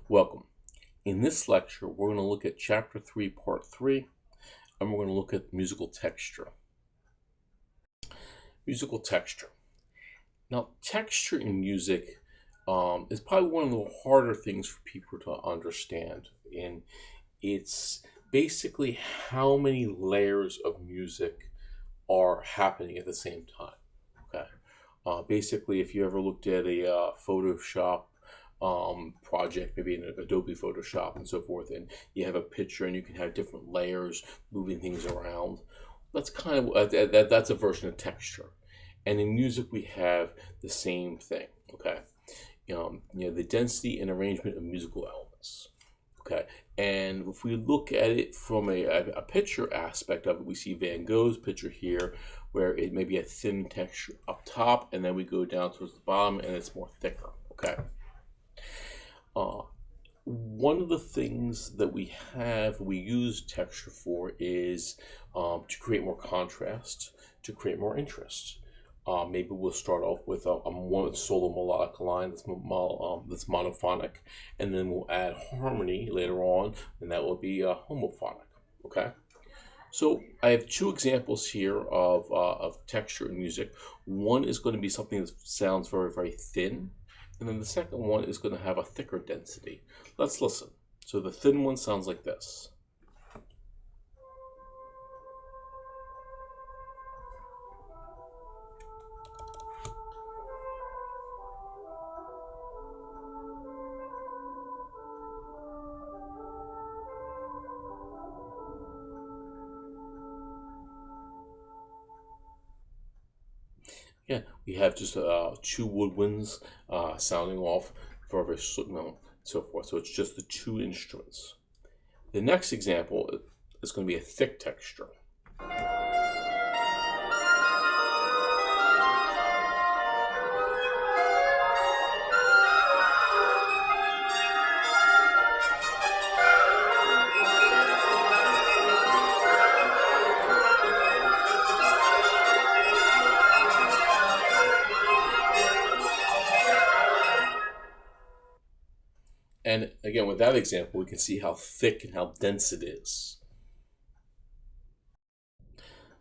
Welcome. In this lecture, we're going to look at Chapter 3, Part 3, and we're going to look at musical texture. Musical texture. Now, texture in music is probably one of the harder things for people to understand, and it's basically how many layers of music are happening at the same time. Okay. Basically, if you ever looked at a Photoshop project, maybe in Adobe Photoshop and so forth, and you have a picture and you can have different layers moving things around. That's kind of that's a version of texture. And in music, we have the same thing. Okay, the density and arrangement of musical elements. Okay, and if we look at it from a picture aspect of it, we see Van Gogh's picture here, where it may be a thin texture up top, and then we go down towards the bottom, and it's more thicker. Okay. One of the things that we use texture for is to create more contrast, to create more interest. Maybe we'll start off with a one solo melodic line that's monophonic, and then we'll add harmony later on, and that will be homophonic. Okay. So I have two examples here of texture in music. One is going to be something that sounds very, very thin, and then the second one is going to have a thicker density. Let's listen. So the thin one sounds like this. Yeah, we have just two woodwinds sounding off for a so forth. So it's just the two instruments. The next example is going to be a thick texture. And again, with that example, we can see how thick and how dense it is.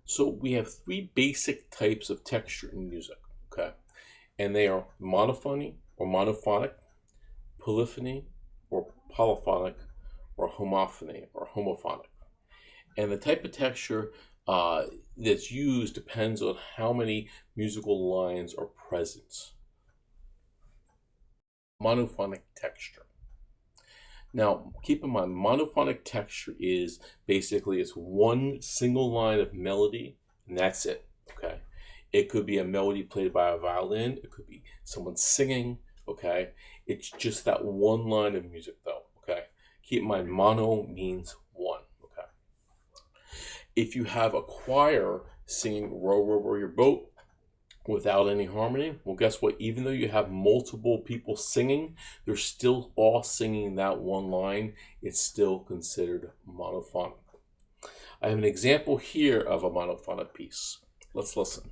So we have three basic types of texture in music, okay? And they are monophony or monophonic, polyphony or polyphonic, or homophony or homophonic. And the type of texture that's used depends on how many musical lines are present. Monophonic texture. Now, keep in mind, monophonic texture is basically it's one single line of melody, and that's it, okay? It could be a melody played by a violin. It could be someone singing, okay? It's just that one line of music, though, okay? Keep in mind, mono means one, okay? If you have a choir singing Row, Row, Row Your Boat, without any harmony, well, guess what? Even though you have multiple people singing, they're still all singing that one line. It's still considered monophonic. I have an example here of a monophonic piece. Let's listen.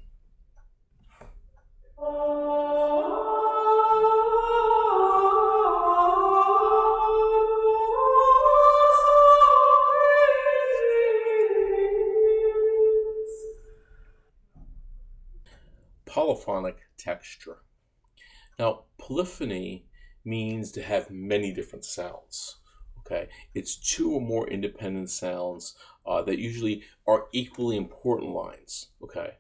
Polyphonic texture. Now, polyphony means to have many different sounds. Okay, it's two or more independent sounds that usually are equally important lines. Okay,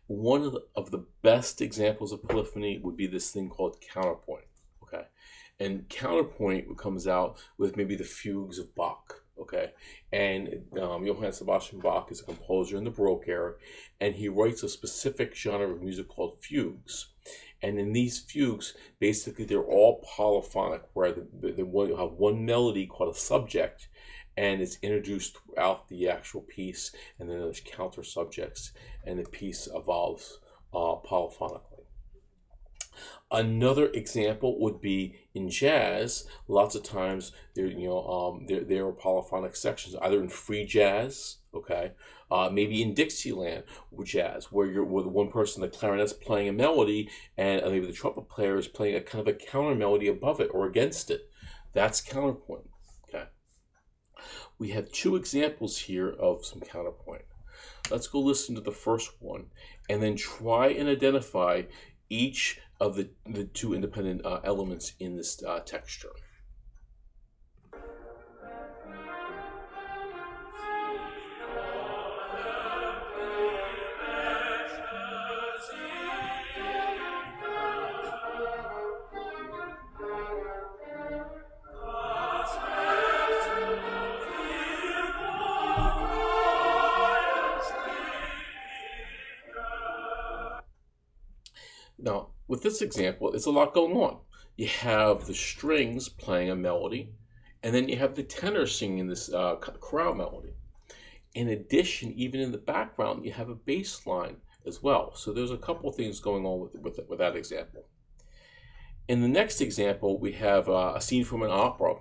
one of the best examples of polyphony would be this thing called counterpoint. Okay, and counterpoint comes out with maybe the fugues of Bach. Okay, and Johann Sebastian Bach is a composer in the Baroque era, and he writes a specific genre of music called fugues. And in these fugues, basically they're all polyphonic, where you have one melody called a subject, and it's introduced throughout the actual piece, and then there's counter subjects, and the piece evolves polyphonically. Another example would be in jazz. Lots of times there are polyphonic sections, either in free jazz, okay, maybe in Dixieland jazz, where you're with one person, the clarinet's playing a melody, and maybe the trumpet player is playing a kind of a counter melody above it or against it. That's counterpoint. Okay. We have two examples here of some counterpoint. Let's go listen to the first one and then try and identify each of the two independent elements in this texture. Now, with this example, it's a lot going on. You have the strings playing a melody, and then you have the tenor singing this chorale melody. In addition, even in the background, you have a bass line as well. So there's a couple of things going on with that example. In the next example, we have a scene from an opera,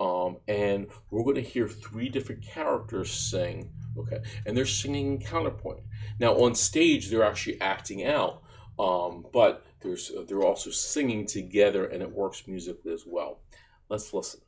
and we're going to hear three different characters sing, okay? And they're singing in counterpoint. Now, on stage, they're actually acting out, but they're also singing together, and it works musically as well. Let's listen.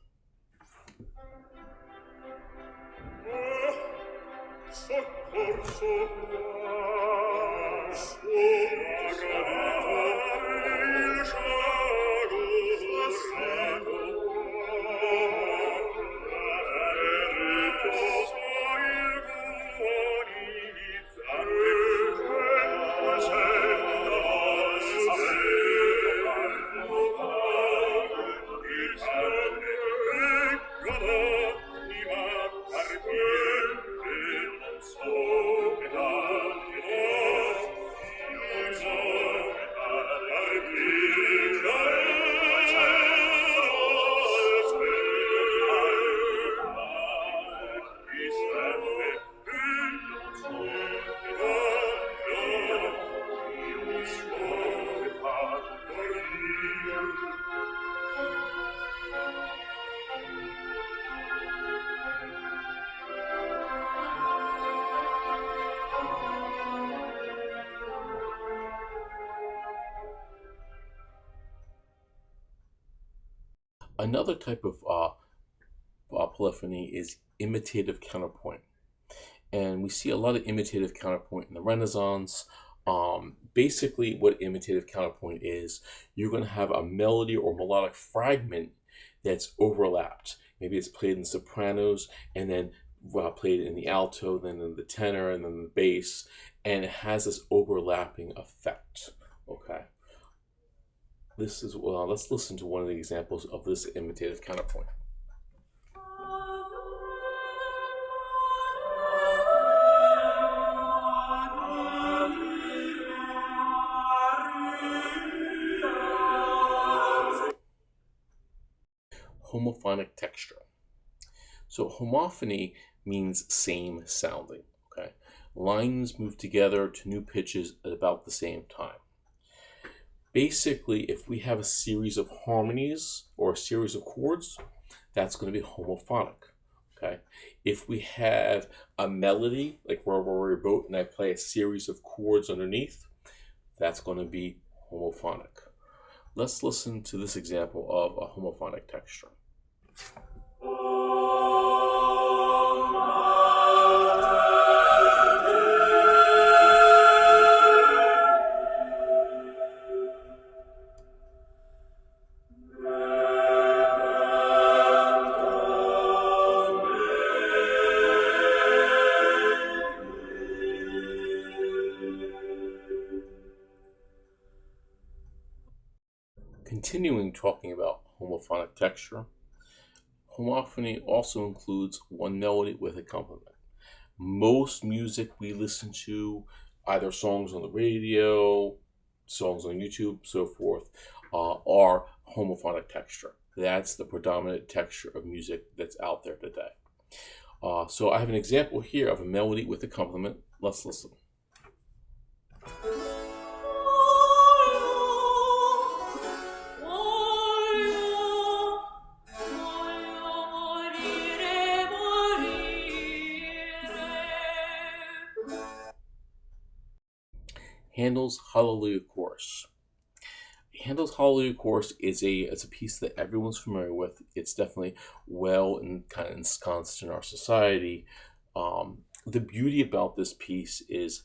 Another type of polyphony is imitative counterpoint. And we see a lot of imitative counterpoint in the Renaissance. Basically, what imitative counterpoint is, you're going to have a melody or melodic fragment that's overlapped. Maybe it's played in sopranos and then played in the alto, then in the tenor, and then the bass, and it has this overlapping effect. Okay. This is let's listen to one of the examples of this imitative counterpoint. Homophonic texture. So homophony means same sounding. Okay, lines move together to new pitches at about the same time. Basically, if we have a series of harmonies or a series of chords, that's going to be homophonic. Okay, if we have a melody like Row Row Your Boat and I play a series of chords underneath, that's going to be homophonic. Let's listen to this example of a homophonic texture. Continuing talking about homophonic texture, homophony also includes one melody with accompaniment. Most music we listen to, either songs on the radio, songs on YouTube, so forth, are homophonic texture. That's the predominant texture of music that's out there today. So I have an example here of a melody with accompaniment. Let's listen. Handel's Hallelujah Chorus. Handel's Hallelujah Chorus is it's a piece that everyone's familiar with. It's definitely well and kind of ensconced in our society. The beauty about this piece is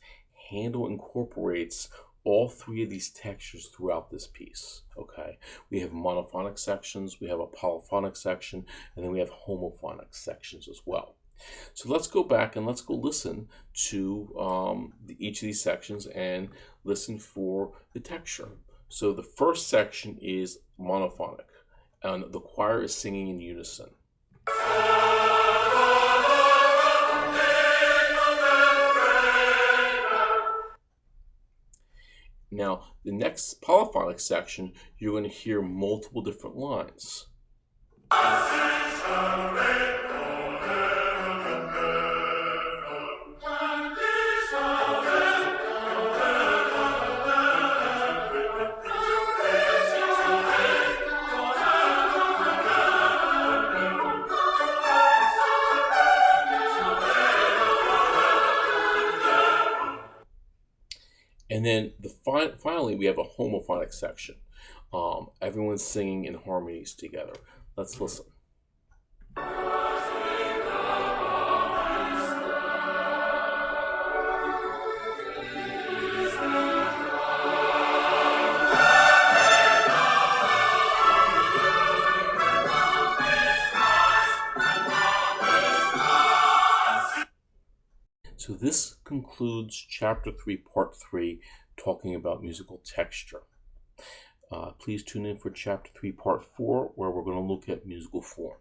Handel incorporates all three of these textures throughout this piece. Okay, we have monophonic sections, we have a polyphonic section, and then we have homophonic sections as well. So let's go back and let's go listen to each of these sections and listen for the texture. So the first section is monophonic, and the choir is singing in unison. Now, the next polyphonic section, you're going to hear multiple different lines. And then finally, we have a homophonic section. Everyone's singing in harmonies together. Let's listen. So this concludes Chapter 3, Part 3, talking about musical texture. Please tune in for Chapter 3, Part 4, where we're going to look at musical form.